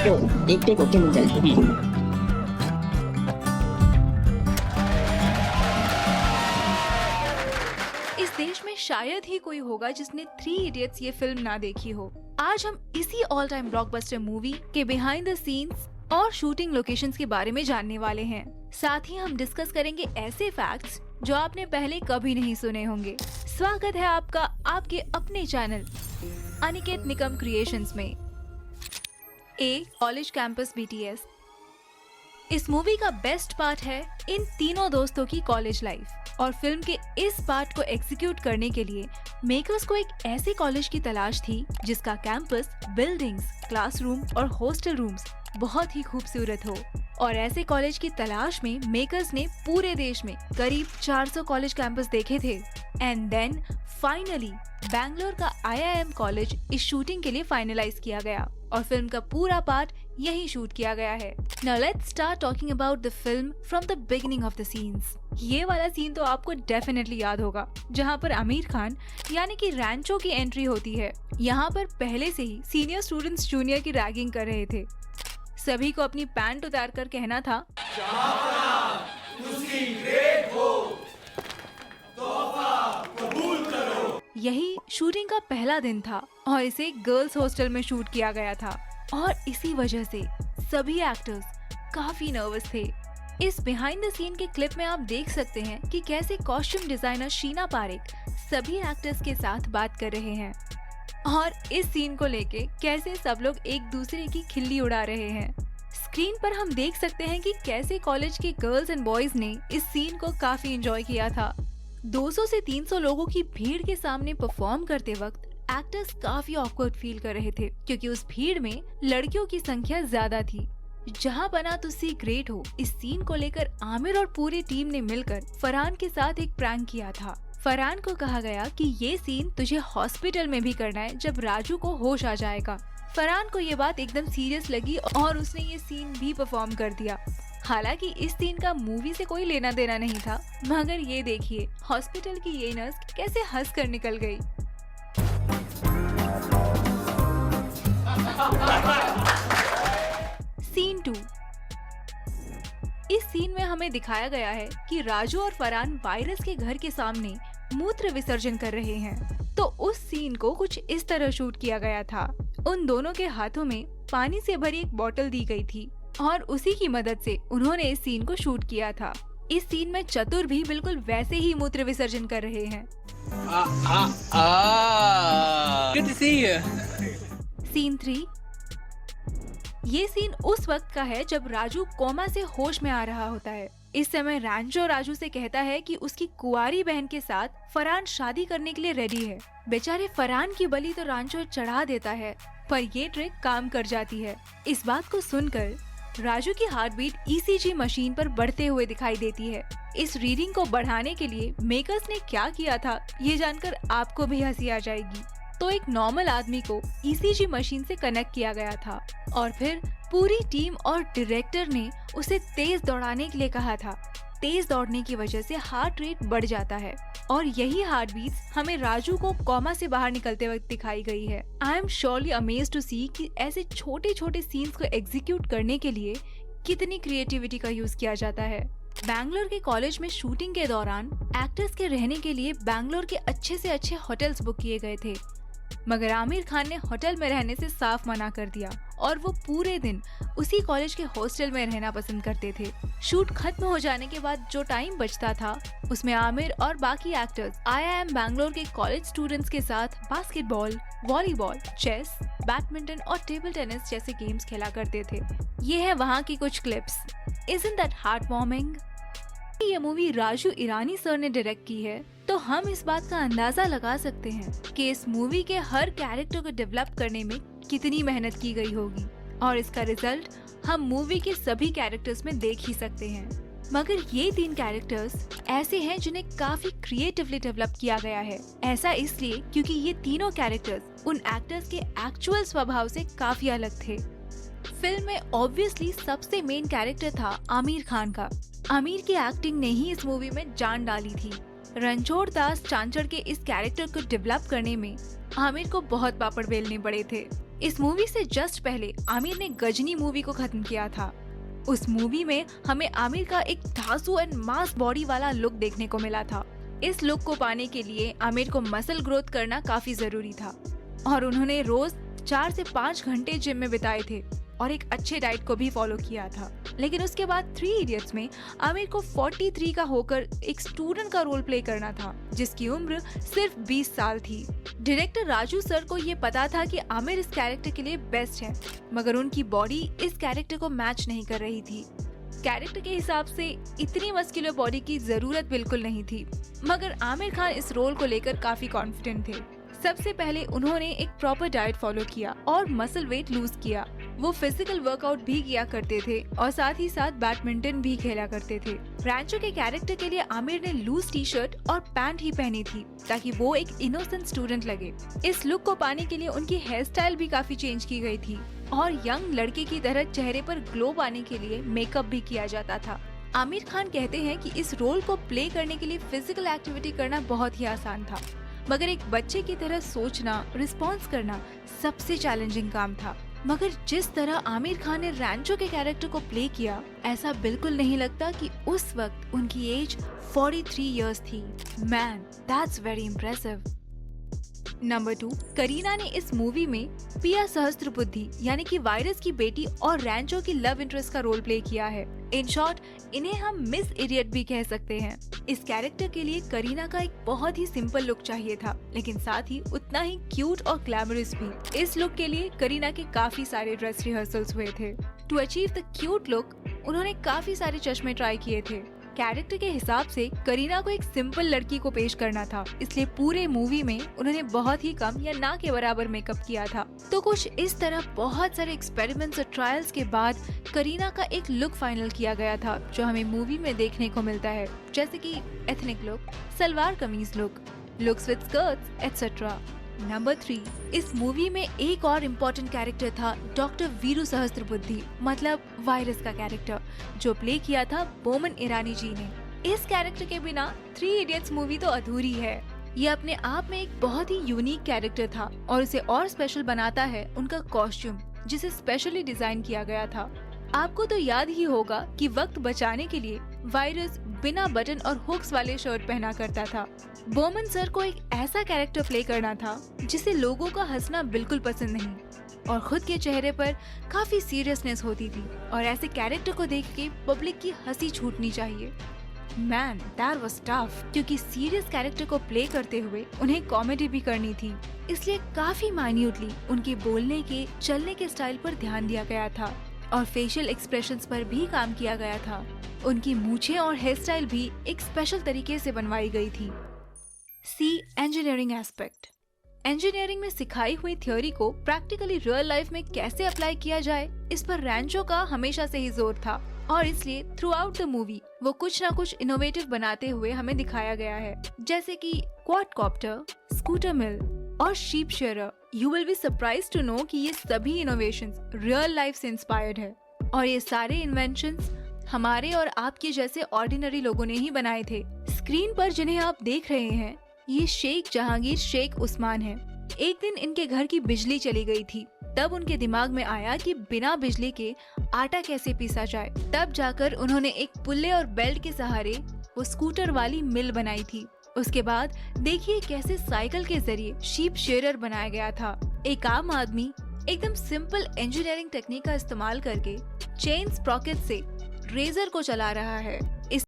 तो एक take okay मिल जाए। इस देश में शायद ही कोई होगा जिसने थ्री इडियट्स ये फिल्म ना देखी हो। आज हम इसी ऑल टाइम ब्लॉकबस्टर मूवी के बिहाइंड द सीन्स और शूटिंग लोकेशंस के बारे में जानने वाले हैं। साथ ही हम डिस्कस करेंगे ऐसे फैक्ट्स जो आपने पहले कभी नहीं सुने होंगे। स्वागत है आपका आपके अपने चैनल अनिकेत निकम क्रिएशंस में। College campus BTS. इस मूवी का बेस्ट पार्ट है इन तीनों दोस्तों की कॉलेज लाइफ और फिल्म के इस पार्ट को एग्जीक्यूट करने के लिए मेकर्स को एक ऐसे कॉलेज की तलाश थी जिसका कैंपस, बिल्डिंग्स, क्लासरूम और हॉस्टल रूम्स बहुत ही खूबसूरत हो। और ऐसे कॉलेज की तलाश में मेकर्स ने पूरे देश में करीब 400 कॉलेज कैंपस देखे थे। एंड देन फाइनली बैंगलोर का IIM कॉलेज इस शूटिंग के लिए फाइनलाइज किया गया और फिल्म का पूरा पार्ट यही शूट किया गया है। Now let's start talking about the film from the beginning of the scenes. ये वाला सीन तो आपको डेफिनेटली याद होगा, जहाँ पर आमिर खान यानी कि रैंचो की एंट्री होती है। यहाँ पर पहले से ही सीनियर स्टूडेंट्स जूनियर की रैगिंग कर रहे थे। सभी को अपनी पैंट उतार कर कहना था, यही शूटिंग का पहला दिन था और इसे गर्ल्स हॉस्टल में शूट किया गया था और इसी वजह से सभी एक्टर्स काफी नर्वस थे। इस बिहाइंड द सीन के क्लिप में आप देख सकते हैं कि कैसे कॉस्ट्यूम डिजाइनर शीना पारेख सभी एक्टर्स के साथ बात कर रहे हैं और इस सीन को लेके कैसे सब लोग एक दूसरे की खिल्ली उड़ा रहे हैं। स्क्रीन पर हम देख सकते हैं कि कैसे कॉलेज के गर्ल्स एंड बॉयज ने इस सीन को काफी एंजॉय किया था। 200 से 300 लोगों की भीड़ के सामने परफॉर्म करते वक्त एक्टर्स काफी ऑकवर्ड फील कर रहे थे क्योंकि उस भीड़ में लड़कियों की संख्या ज्यादा थी। जहां बना तो सी ग्रेट हो, इस सीन को लेकर आमिर और पूरी टीम ने मिलकर फरहान के साथ एक प्रैंक किया था। फरहान को कहा गया कि ये सीन तुझे हॉस्पिटल में भी करना है जब राजू को होश आ जाएगा। फरहान को ये बात एकदम सीरियस लगी और उसने ये सीन भी परफॉर्म कर दिया। हालांकि इस सीन का मूवी से कोई लेना देना नहीं था, मगर ये देखिए हॉस्पिटल की ये नर्स कैसे हंस कर निकल गई। सीन 2। इस सीन में हमें दिखाया गया है कि राजू और फरहान वायरस के घर के सामने मूत्र विसर्जन कर रहे हैं। तो उस सीन को कुछ इस तरह शूट किया गया था। उन दोनों के हाथों में पानी से भरी एक बोतल दी गई थी और उसी की मदद से उन्होंने इस सीन को शूट किया था। इस सीन में चतुर भी बिल्कुल वैसे ही मूत्र विसर्जन कर रहे हैं। Good to see you. Scene 3। ये सीन उस वक्त का है जब राजू कोमा से होश में आ रहा होता है। इस समय रैंचो राजू से कहता है कि उसकी कुंवारी बहन के साथ फरहान शादी करने के लिए रेडी है। बेचारे फरहान की बलि तो रैंचो चढ़ा देता है, पर ये ट्रिक काम कर जाती है। इस बात को सुनकर राजू की हार्ट बीट ECG मशीन पर बढ़ते हुए दिखाई देती है। इस रीडिंग को बढ़ाने के लिए मेकर्स ने क्या किया था ये जानकर आपको भी हंसी आ जाएगी। तो एक नॉर्मल आदमी को ECG मशीन से कनेक्ट किया गया था और फिर पूरी टीम और डायरेक्टर ने उसे तेज दौड़ाने के लिए कहा था। तेज दौड़ने की वजह से हार्ट रेट बढ़ जाता है और यही हार्ट बीट्स हमें राजू को कोमा से बाहर निकलते वक्त दिखाई गई है। I am surely amazed to see कि ऐसे छोटे छोटे सीन्स को एग्जीक्यूट करने के लिए कितनी क्रिएटिविटी का यूज किया जाता है। बैंगलोर के कॉलेज में शूटिंग के दौरान एक्टर्स के रहने के लिए बैंगलोर के अच्छे से अच्छे होटल्स बुक किए गए थे, मगर आमिर खान ने होटल में रहने से साफ मना कर दिया और वो पूरे दिन उसी कॉलेज के हॉस्टल में रहना पसंद करते थे। शूट खत्म हो जाने के बाद जो टाइम बचता था उसमें आमिर और बाकी एक्टर्स IIM बैंगलोर के कॉलेज स्टूडेंट्स के साथ बास्केटबॉल, वॉलीबॉल, चेस, बैडमिंटन और टेबल टेनिस जैसे गेम्स खेला करते थे। ये है वहाँ की कुछ क्लिप्स। Isn't that heartwarming? ये मूवी राजू ईरानी सर ने डायरेक्ट की है, तो हम इस बात का अंदाजा लगा सकते हैं कि इस मूवी के हर कैरेक्टर को डेवलप करने में कितनी मेहनत की गई होगी और इसका रिजल्ट हम मूवी के सभी कैरेक्टर्स में देख ही सकते हैं। मगर ये 3 कैरेक्टर्स ऐसे हैं जिन्हें काफी क्रिएटिवली डेवलप किया गया है। ऐसा इसलिए क्योंकि ये तीनों कैरेक्टर्स उन एक्टर्स के एक्चुअल स्वभाव से काफी अलग थे। फिल्म में ऑब्वियसली सबसे मेन कैरेक्टर था आमिर खान का। आमिर की एक्टिंग ने ही इस मूवी में जान डाली थी। रणछोड़ दास चांचड़ के इस कैरेक्टर को डेवलप करने में आमिर को बहुत पापड़ बेलने पड़े थे। इस मूवी से जस्ट पहले आमिर ने गजनी मूवी को खत्म किया था। उस मूवी में हमें आमिर का एक धांसू एंड मास बॉडी वाला लुक देखने को मिला था। इस लुक को पाने के लिए आमिर को मसल ग्रोथ करना काफी जरूरी था और उन्होंने रोज 4 से 5 घंटे जिम में बिताए थे और एक अच्छे डाइट को भी फॉलो किया था। लेकिन उसके बाद 3 इडियट्स में आमिर को 43 का होकर एक स्टूडेंट का रोल प्ले करना था जिसकी उम्र सिर्फ 20 साल थी। डायरेक्टर राजू सर को ये पता था कि आमिर इस कैरेक्टर के लिए बेस्ट है, मगर उनकी बॉडी इस कैरेक्टर को मैच नहीं कर रही थी। कैरेक्टर के हिसाब से इतनी मस्कुलर बॉडी की जरूरत बिल्कुल नहीं थी, मगर आमिर खान इस रोल को लेकर काफी कॉन्फिडेंट थे। सबसे पहले उन्होंने एक प्रॉपर डाइट फॉलो किया और मसल वेट लूज किया। वो फिजिकल वर्कआउट भी किया करते थे और साथ ही साथ बैडमिंटन भी खेला करते थे। रैंचो के कैरेक्टर के लिए आमिर ने लूज टी शर्ट और पैंट ही पहनी थी ताकि वो एक इनोसेंट स्टूडेंट लगे। इस लुक को पाने के लिए उनकी हेयर स्टाइल भी काफी चेंज की गई थी और यंग लड़के की तरह चेहरे पर ग्लो पाने के लिए मेकअप भी किया जाता था। आमिर खान कहते हैं कि इस रोल को प्ले करने के लिए फिजिकल एक्टिविटी करना बहुत ही आसान था, मगर एक बच्चे की तरह सोचना, रिस्पॉन्स करना सबसे चैलेंजिंग काम था। मगर जिस तरह आमिर खान ने रैंचो के कैरेक्टर को प्ले किया, ऐसा बिल्कुल नहीं लगता कि उस वक्त उनकी एज 43 इयर्स थी। Man, that's very impressive. Number 2, Kareena ने इस मूवी में पिया सहस्त्रबुद्धे यानी कि वायरस की बेटी और रैंचो की लव इंटरेस्ट का रोल प्ले किया है। इन शॉर्ट, इन्हें हम मिस इडियट भी कह सकते हैं। इस कैरेक्टर के लिए करीना का एक बहुत ही सिंपल लुक चाहिए था, लेकिन साथ ही उतना ही क्यूट और ग्लैमरस भी। इस लुक के लिए करीना के काफी सारे ड्रेस रिहर्सल्स हुए थे। To achieve the cute look, उन्होंने काफी सारे चश्मे ट्राई किए थे। कैरेक्टर के हिसाब से करीना को एक सिंपल लड़की को पेश करना था, इसलिए पूरे मूवी में उन्होंने बहुत ही कम या ना के बराबर मेकअप किया था। तो कुछ इस तरह बहुत सारे एक्सपेरिमेंट्स और ट्रायल्स के बाद करीना का एक लुक फाइनल किया गया था जो हमें मूवी में देखने को मिलता है, जैसे कि ethnic look, salwar kameez looks with skirts etcetera. Number 3, इस मूवी में एक और इम्पोर्टेंट कैरेक्टर था डॉक्टर वीरू सहस्त्रबुद्धे, मतलब वायरस का कैरेक्टर, जो प्ले किया था बोमन ईरानी जी ने। इस कैरेक्टर के बिना 3 इडियट्स मूवी तो अधूरी है। ये अपने आप में एक बहुत ही यूनिक कैरेक्टर था और इसे और स्पेशल बनाता है उनका कॉस्ट्यूम, जिसे स्पेशली डिजाइन किया गया था। आपको तो याद ही होगा कि वक्त बचाने के लिए वायरस बिना बटन और हुक्स वाले शर्ट पहना करता था। बोमन सर को एक ऐसा कैरेक्टर प्ले करना था जिसे लोगों का हंसना बिल्कुल पसंद नहीं और खुद के चेहरे पर काफी सीरियसनेस होती थी, और ऐसे कैरेक्टर को देख के पब्लिक की हंसी छूटनी चाहिए। मैन, दैट वाज टफ, क्योंकि सीरियस कैरेक्टर को प्ले करते हुए उन्हें कॉमेडी भी करनी थी, इसलिए काफी माइन्यूटली उनके बोलने के, चलने के स्टाइल पर ध्यान दिया गया था और फेशियल एक्सप्रेशंस पर भी काम किया गया था। उनकी मूछें और हेयर स्टाइल भी एक स्पेशल तरीके से बनवाई गई थी। सी, इंजीनियरिंग एस्पेक्ट। इंजीनियरिंग में सिखाई हुई थ्योरी को प्रैक्टिकली रियल लाइफ में कैसे अप्लाई किया जाए, इस पर रैंचो का हमेशा से ही जोर था और इसलिए थ्रू आउट द मूवी वो कुछ न कुछ इनोवेटिव बनाते हुए हमें दिखाया गया है, जैसे कि क्वाडकॉप्टर, स्कूटर मिल और sheep shearer. You will be surprised to know कि ये सभी इनोवेशंस रियल लाइफ से इंस्पायर्ड है और ये सारे इन्वेंशंस हमारे और आपके जैसे ऑर्डिनरी लोगों ने ही बनाए थे। स्क्रीन पर जिन्हें आप देख रहे हैं, ये शेख जहांगीर शेख उस्मान है। एक दिन इनके घर की बिजली चली गई थी, तब उनके दिमाग में आया कि बिना बिजली के आटा कैसे पीसा जाए। तब जाकर उन्होंने एक पुल्ले और बेल्ट के सहारे वो स्कूटर वाली मिल बनाई थी। उसके बाद देखिए कैसे साइकिल के जरिए शीप शेयरर बनाया गया था। एक आम आदमी एकदम सिंपल इंजीनियरिंग टेक्निक का इस्तेमाल करके चेन स्प्रॉकेट से रेजर को चला रहा है।